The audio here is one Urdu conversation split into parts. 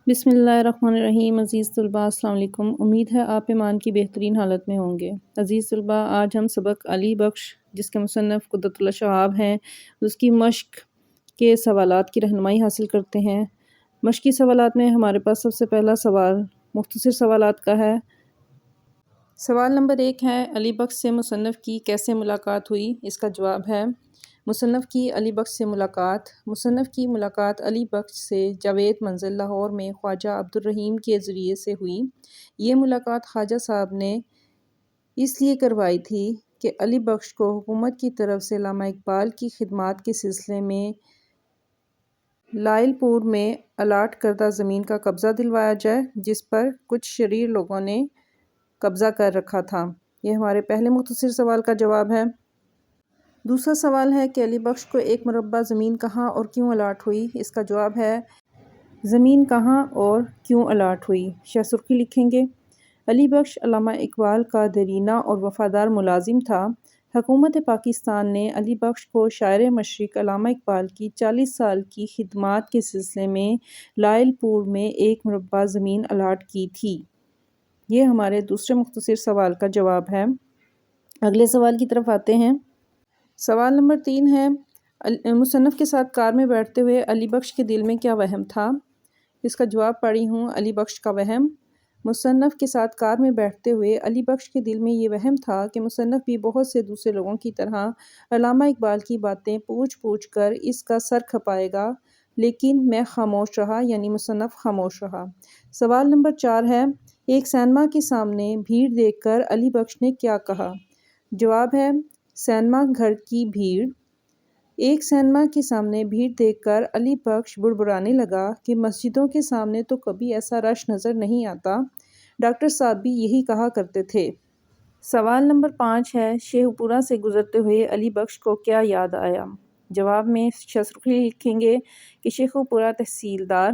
بسم اللہ الرحمن الرحیم۔ عزیز طلباء السلام علیکم۔ امید ہے آپ ایمان کی بہترین حالت میں ہوں گے۔ عزیز طلباء، آج ہم سبق علی بخش جس کے مصنف قدرت اللہ شہاب ہیں اس کی مشق کے سوالات کی رہنمائی حاصل کرتے ہیں۔ مشقی سوالات میں ہمارے پاس سب سے پہلا سوال مختصر سوالات کا ہے۔ سوال نمبر 1 ہے، علی بخش سے مصنف کی کیسے ملاقات ہوئی؟ اس کا جواب ہے، مصنف کی علی بخش سے ملاقات علی بخش سے جاوید منزل لاہور میں خواجہ عبدالرحیم کے ذریعے سے ہوئی۔ یہ ملاقات خواجہ صاحب نے اس لیے کروائی تھی کہ علی بخش کو حکومت کی طرف سے علامہ اقبال کی خدمات کے سلسلے میں لائل پور میں الاٹ کردہ زمین کا قبضہ دلوایا جائے، جس پر کچھ شریر لوگوں نے قبضہ کر رکھا تھا۔ یہ ہمارے پہلے مختصر سوال کا جواب ہے۔ دوسرا سوال ہے کہ علی بخش کو ایک مربع زمین کہاں اور کیوں الاٹ ہوئی؟ اس کا جواب ہے، زمین کہاں اور کیوں الاٹ ہوئی؟ شاہ سرخی لکھیں گے، علی بخش علامہ اقبال کا دیرینہ اور وفادار ملازم تھا۔ حکومت پاکستان نے علی بخش کو شاعر مشرق علامہ اقبال کی 40 سال کی خدمات کے سلسلے میں لائل پور میں ایک مربع زمین الاٹ کی تھی۔ یہ ہمارے دوسرے مختصر سوال کا جواب ہے۔ اگلے سوال کی طرف آتے ہیں۔ سوال نمبر 3 ہے، مصنف کے ساتھ کار میں بیٹھتے ہوئے علی بخش کے دل میں کیا وہم تھا؟ اس کا جواب پڑھی ہوں، علی بخش کا وہم۔ مصنف کے ساتھ کار میں بیٹھتے ہوئے علی بخش کے دل میں یہ وہم تھا کہ مصنف بھی بہت سے دوسرے لوگوں کی طرح علامہ اقبال کی باتیں پوچھ پوچھ کر اس کا سر کھپائے گا، لیکن میں خاموش رہا، یعنی مصنف خاموش رہا۔ سوال نمبر 4 ہے، ایک سینما کے سامنے بھیڑ دیکھ کر علی بخش نے کیا کہا؟ جواب ہے، سینما گھر کی بھیڑ۔ ایک سینما کے سامنے بھیڑ دیکھ کر علی بخش بڑبڑانے لگا کہ مسجدوں کے سامنے تو کبھی ایسا رش نظر نہیں آتا، ڈاکٹر صاحب بھی یہی کہا کرتے تھے۔ سوال نمبر 5 ہے، شیخو پورہ سے گزرتے ہوئے علی بخش کو کیا یاد آیا؟ جواب میں شاہ سرخی لکھیں گے کہ شیخو پورہ تحصیلدار۔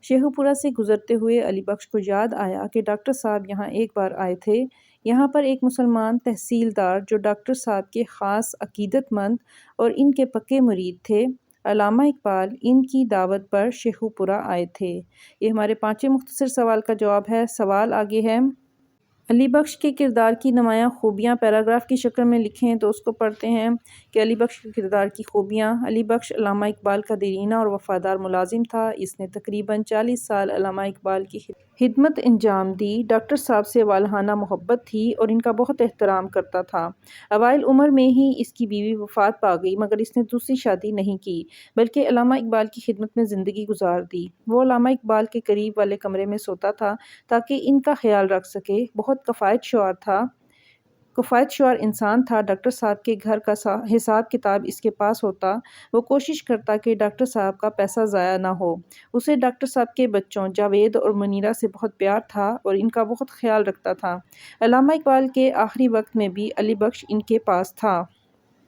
شیخو پورہ سے گزرتے ہوئے علی بخش کو یاد آیا کہ ڈاکٹر صاحب یہاں ایک بار آئے تھے۔ یہاں پر ایک مسلمان تحصیلدار جو ڈاکٹر صاحب کے خاص عقیدت مند اور ان کے پکے مرید تھے، علامہ اقبال ان کی دعوت پر شیخو پورہ آئے تھے۔ یہ ہمارے 5ویں مختصر سوال کا جواب ہے۔ سوال آگے ہے، علی بخش کے کردار کی نمایاں خوبیاں پیراگراف کی شکل میں لکھیں، تو اس کو پڑھتے ہیں کہ علی بخش کے کردار کی خوبیاں۔ علی بخش علامہ اقبال کا دیرینہ اور وفادار ملازم تھا۔ اس نے تقریباً 40 سال علامہ اقبال کی خدمت انجام دی۔ ڈاکٹر صاحب سے والہانہ محبت تھی اور ان کا بہت احترام کرتا تھا۔ اوائل عمر میں ہی اس کی بیوی وفات پا گئی، مگر اس نے دوسری شادی نہیں کی، بلکہ علامہ اقبال کی خدمت میں زندگی گزار دی۔ وہ علامہ اقبال کے قریب والے کمرے میں سوتا تھا تاکہ ان کا خیال رکھ سکے۔ بہت کفایت شعار انسان تھا۔ ڈاکٹر صاحب کے گھر کا حساب کتاب اس کے پاس ہوتا۔ وہ کوشش کرتا کہ ڈاکٹر صاحب کا پیسہ ضائع نہ ہو۔ اسے ڈاکٹر صاحب کے بچوں جاوید اور منیرہ سے بہت پیار تھا اور ان کا بہت خیال رکھتا تھا۔ علامہ اقبال کے آخری وقت میں بھی علی بخش ان کے پاس تھا۔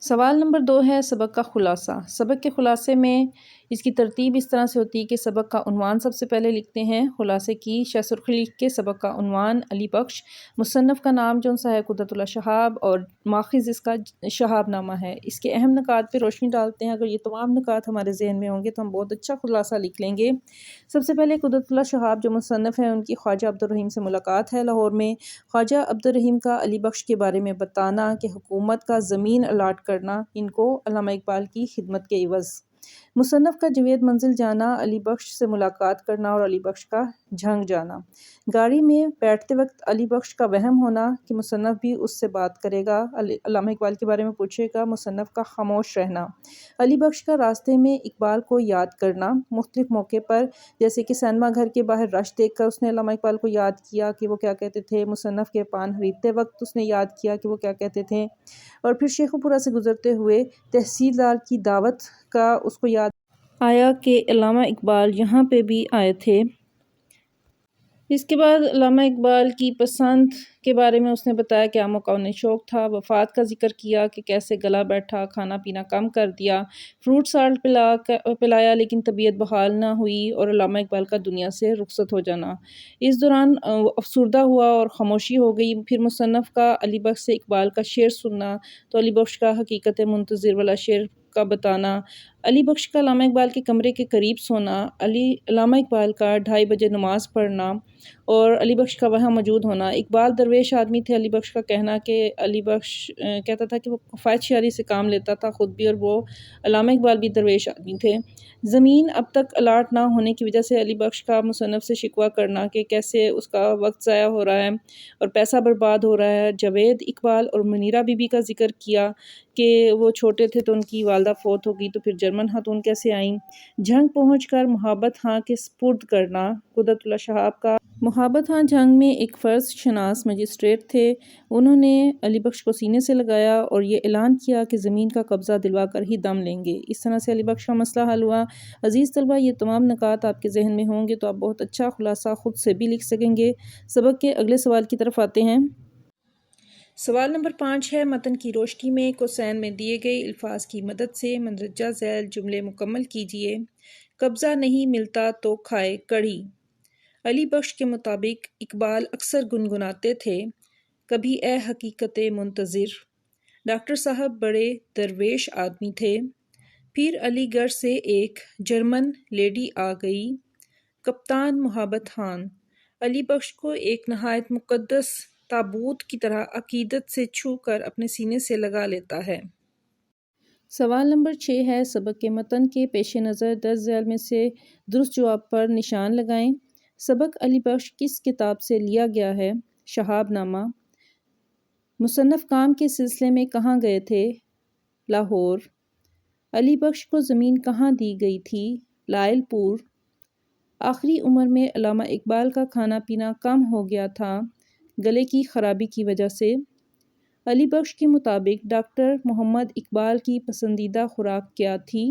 سوال نمبر 2 ہے، سبق کا خلاصہ۔ سبق کے خلاصے میں اس کی ترتیب اس طرح سے ہوتی ہے کہ سبق کا عنوان سب سے پہلے لکھتے ہیں، خلاصے کی شاہ سرخی لکھ کے سبق کا عنوان علی بخش، مصنف کا نام جو ہے قدرت اللہ شہاب اور ماخذ اس کا شہاب نامہ ہے۔ اس کے اہم نکات پہ روشنی ڈالتے ہیں۔ اگر یہ تمام نکات ہمارے ذہن میں ہوں گے تو ہم بہت اچھا خلاصہ لکھ لیں گے۔ سب سے پہلے قدرت اللہ شہاب جو مصنف ہیں، ان کی خواجہ عبدالرحیم سے ملاقات ہے لاہور میں۔ خواجہ عبدالرحیم کا علی بخش کے بارے میں بتانا کہ حکومت کا زمین الاٹ کرنا ان کو علامہ اقبال کی خدمت کے عوض۔ مصنف کا جاوید منزل جانا، علی بخش سے ملاقات کرنا اور علی بخش کا جھنگ جانا۔ گاڑی میں بیٹھتے وقت علی بخش کا وہم ہونا کہ مصنف بھی اس سے بات کرے گا، علامہ اقبال کے بارے میں پوچھے گا، مصنف کا خاموش رہنا۔ علی بخش کا راستے میں اقبال کو یاد کرنا، مختلف موقع پر، جیسے کہ سینما گھر کے باہر رش دیکھ کر اس نے علامہ اقبال کو یاد کیا کہ وہ کیا کہتے تھے، مصنف کے پان خریدتے وقت اس نے یاد کیا کہ وہ کیا کہتے تھے، اور پھر شیخو پورہ سے گزرتے ہوئے تحصیلدار کی دعوت کا اس کو یاد آیا کہ علامہ اقبال یہاں پہ بھی آئے تھے۔ اس کے بعد علامہ اقبال کی پسند کے بارے میں اس نے بتایا کہ آموں کا شوق تھا، وفات کا ذکر کیا کہ کیسے گلا بیٹھا، کھانا پینا کم کر دیا، فروٹ سالٹ پلایا لیکن طبیعت بحال نہ ہوئی، اور علامہ اقبال کا دنیا سے رخصت ہو جانا۔ اس دوران افسردہ ہوا اور خاموشی ہو گئی۔ پھر مصنف کا علی بخش سے اقبال کا شعر سننا، تو علی بخش کا حقیقت منتظر والا شعر کا بتانا، علی بخش کا علامہ اقبال کے کمرے کے قریب سونا، علامہ اقبال کا 2:30 بجے نماز پڑھنا اور علی بخش کا وہاں موجود ہونا۔ اقبال درویش آدمی تھے۔ علی بخش کا کہنا کہ علی بخش کہتا تھا کہ وہ کفایت شعری سے کام لیتا تھا خود بھی، اور وہ علامہ اقبال بھی درویش آدمی تھے۔ زمین اب تک الاٹ نہ ہونے کی وجہ سے علی بخش کا مصنف سے شکوہ کرنا کہ کیسے اس کا وقت ضائع ہو رہا ہے اور پیسہ برباد ہو رہا ہے۔ جاوید اقبال اور منیرہ بی بی کا ذکر کیا کہ وہ چھوٹے تھے تو ان کی والدہ فوت ہو گئی، تو پھر جرمن خاتون کیسے آئیں۔ جنگ پہنچ کر محبت خاں کے سپرد کرنا، قدرت اللہ شہاب کا۔ محبت خاں جنگ میں ایک فرض شناس مجسٹریٹ تھے۔ انہوں نے علی بخش کو سینے سے لگایا اور یہ اعلان کیا کہ زمین کا قبضہ دلوا کر ہی دم لیں گے۔ اس طرح سے علی بخش کا مسئلہ حل ہوا۔ عزیز طلبہ، یہ تمام نکات آپ کے ذہن میں ہوں گے تو آپ بہت اچھا خلاصہ خود سے بھی لکھ سکیں گے۔ سبق کے اگلے سوال کی طرف آتے ہیں۔ سوال نمبر 5 ہے، متن کی روشنی میں کوسین میں دیے گئے الفاظ کی مدد سے مندرجہ ذیل جملے مکمل کیجیے۔ قبضہ نہیں ملتا تو کھائے کڑھی۔ علی بخش کے مطابق اقبال اکثر گنگناتے تھے، کبھی اے حقیقت منتظر۔ ڈاکٹر صاحب بڑے درویش آدمی تھے۔ پھر علی گڑھ سے ایک جرمن لیڈی آ گئی۔ کپتان محبت خان علی بخش کو ایک نہایت مقدس تابوت کی طرح عقیدت سے چھو کر اپنے سینے سے لگا لیتا ہے۔ سوال نمبر 6 ہے، سبق کے متن کے پیش نظر درج ذیل میں سے درست جواب پر نشان لگائیں۔ سبق علی بخش کس کتاب سے لیا گیا ہے؟ شہاب نامہ۔ مصنف کام کے سلسلے میں کہاں گئے تھے؟ لاہور۔ علی بخش کو زمین کہاں دی گئی تھی؟ لائل پور۔ آخری عمر میں علامہ اقبال کا کھانا پینا کم ہو گیا تھا، گلے کی خرابی کی وجہ سے۔ علی بخش کے مطابق ڈاکٹر محمد اقبال کی پسندیدہ خوراک کیا تھی؟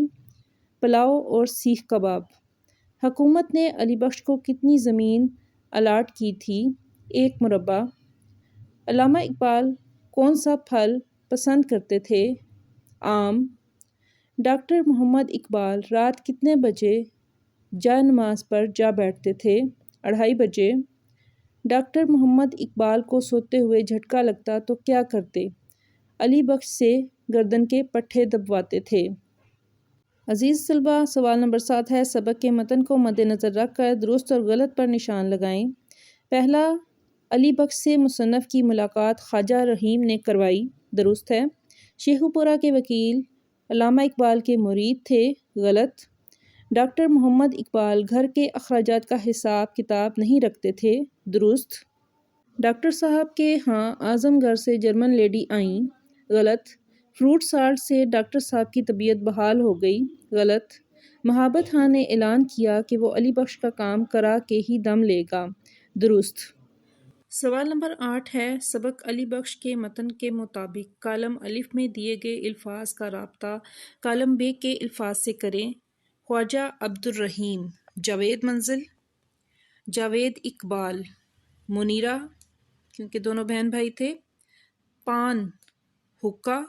پلاؤ اور سیخ کباب۔ حکومت نے علی بخش کو کتنی زمین الاٹ کی تھی؟ 1 مربع۔ علامہ اقبال کون سا پھل پسند کرتے تھے؟ آم۔ ڈاکٹر محمد اقبال رات کتنے بجے جا نماز پر جا بیٹھتے تھے؟ 2:30 بجے۔ ڈاکٹر محمد اقبال کو سوتے ہوئے جھٹکا لگتا تو کیا کرتے؟ علی بخش سے گردن کے پٹھے دبواتے تھے۔ عزیز طلبہ، سوال نمبر 7 ہے، سبق کے متن کو مد نظر رکھ کر درست اور غلط پر نشان لگائیں۔ پہلا، علی بخش سے مصنف کی ملاقات خواجہ رحیم نے کروائی، درست ہے۔ شیخو پورہ کے وکیل علامہ اقبال کے مرید تھے، غلط۔ ڈاکٹر محمد اقبال گھر کے اخراجات کا حساب کتاب نہیں رکھتے تھے، درست۔ ڈاکٹر صاحب کے ہاں اعظم گڑھ سے جرمن لیڈی آئیں، غلط۔ فروٹ سالٹ سے ڈاکٹر صاحب کی طبیعت بحال ہو گئی، غلط۔ محبت خاں نے اعلان کیا کہ وہ علی بخش کا کام کرا کے ہی دم لے گا، درست۔ سوال نمبر 8 ہے، سبق علی بخش کے متن کے مطابق کالم الف میں دیے گئے الفاظ کا رابطہ کالم ب کے الفاظ سے کریں۔ خواجہ عبدالرحیم، جاوید منزل، جاوید اقبال، منیرہ کیونکہ دونوں بہن بھائی تھے، پان حقہ،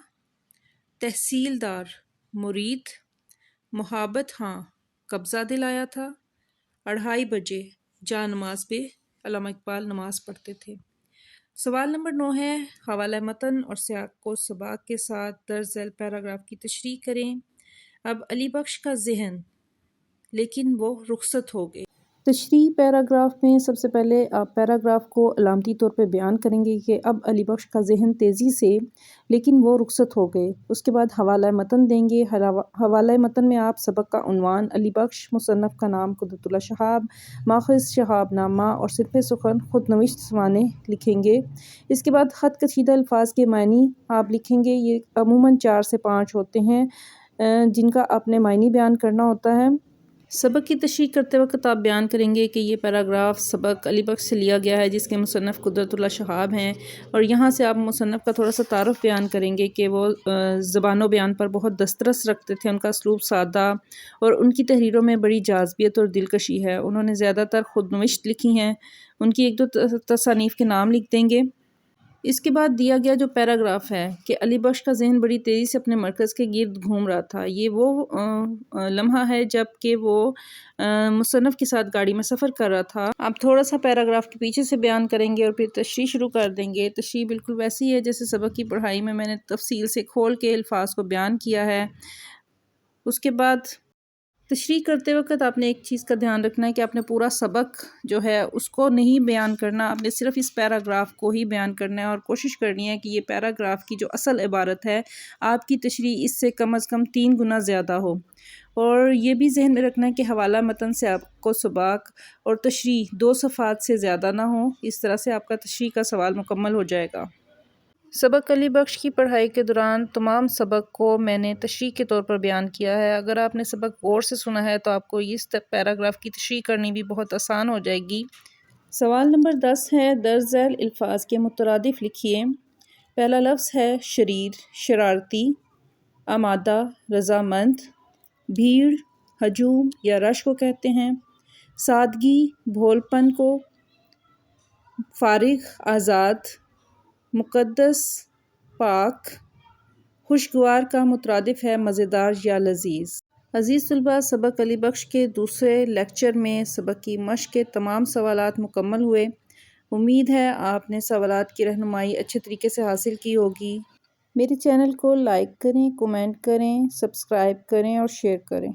تحصیلدار مرید، محبت خاں قبضہ دلایا تھا، 2:30 بجے جا نماز پہ علامہ اقبال نماز پڑھتے تھے۔ سوال نمبر 9 ہے، حوالہ متن اور سیاق و سباق کے ساتھ درج ذیل پیراگراف کی تشریح کریں۔ اب علی بخش کا ذہن، لیکن وہ رخصت ہو گئے۔ تشریح پیراگراف میں سب سے پہلے آپ پیراگراف کو علامتی طور پہ بیان کریں گے کہ اب علی بخش کا ذہن تیزی سے، لیکن وہ رخصت ہو گئے۔ اس کے بعد حوالہ متن دیں گے۔ حوالہ متن میں آپ سبق کا عنوان، علی بخش، مصنف کا نام قدرت اللہ شہاب، ماخذ شہاب نامہ اور صنف سخن خود نوشت سوانح لکھیں گے۔ اس کے بعد خط کشیدہ الفاظ کے معنی آپ لکھیں گے۔ یہ عموماً 4 سے 5 ہوتے ہیں جن کا آپ نے معنی بیان کرنا ہوتا ہے۔ سبق کی تشریح کرتے وقت آپ بیان کریں گے کہ یہ پیراگراف سبق علی بخش سے لیا گیا ہے جس کے مصنف قدرت اللہ شہاب ہیں، اور یہاں سے آپ مصنف کا تھوڑا سا تعارف بیان کریں گے کہ وہ زبان و بیان پر بہت دسترس رکھتے تھے، ان کا اسلوب سادہ اور ان کی تحریروں میں بڑی جاذبیت اور دلکشی ہے۔ انہوں نے زیادہ تر خود نوشت لکھی ہیں، ان کی 1-2 تصانیف کے نام لکھ دیں گے۔ اس کے بعد دیا گیا جو پیراگراف ہے کہ علی بخش کا ذہن بڑی تیزی سے اپنے مرکز کے گرد گھوم رہا تھا، یہ وہ لمحہ ہے جب کہ وہ مصنف کے ساتھ گاڑی میں سفر کر رہا تھا۔ آپ تھوڑا سا پیراگراف کے پیچھے سے بیان کریں گے اور پھر تشریح شروع کر دیں گے۔ تشریح بالکل ویسی ہے جیسے سبق کی پڑھائی میں نے تفصیل سے کھول کے الفاظ کو بیان کیا ہے۔ اس کے بعد تشریح کرتے وقت آپ نے ایک چیز کا دھیان رکھنا ہے کہ آپ نے پورا سبق جو ہے اس کو نہیں بیان کرنا، آپ نے صرف اس پیراگراف کو ہی بیان کرنا ہے، اور کوشش کرنی ہے کہ یہ پیراگراف کی جو اصل عبارت ہے آپ کی تشریح اس سے کم از کم 3 گنا زیادہ ہو۔ اور یہ بھی ذہن میں رکھنا ہے کہ حوالہ متن سے آپ کو سباق اور تشریح 2 صفحات سے زیادہ نہ ہو، اس طرح سے آپ کا تشریح کا سوال مکمل ہو جائے گا۔ سبق علی بخش کی پڑھائی کے دوران تمام سبق کو میں نے تشریح کے طور پر بیان کیا ہے۔ اگر آپ نے سبق غور سے سنا ہے تو آپ کو اس پیراگراف کی تشریح کرنی بھی بہت آسان ہو جائے گی۔ سوال نمبر 10 ہے، درج ذیل الفاظ کے مترادف لکھیے۔ پہلا لفظ ہے شریر، شرارتی، آمادہ، رضامند، بھیڑ، ہجوم یا رش کو کہتے ہیں، سادگی، بھول پن کو، فارغ، آزاد، مقدس، پاک۔ خوشگوار کا مترادف ہے مزیدار یا لذیذ۔ عزیز طلباء، سبق علی بخش کے دوسرے لیکچر میں سبق کی مشق کے تمام سوالات مکمل ہوئے۔ امید ہے آپ نے سوالات کی رہنمائی اچھے طریقے سے حاصل کی ہوگی۔ میرے چینل کو لائک کریں، کومنٹ کریں، سبسکرائب کریں اور شیئر کریں۔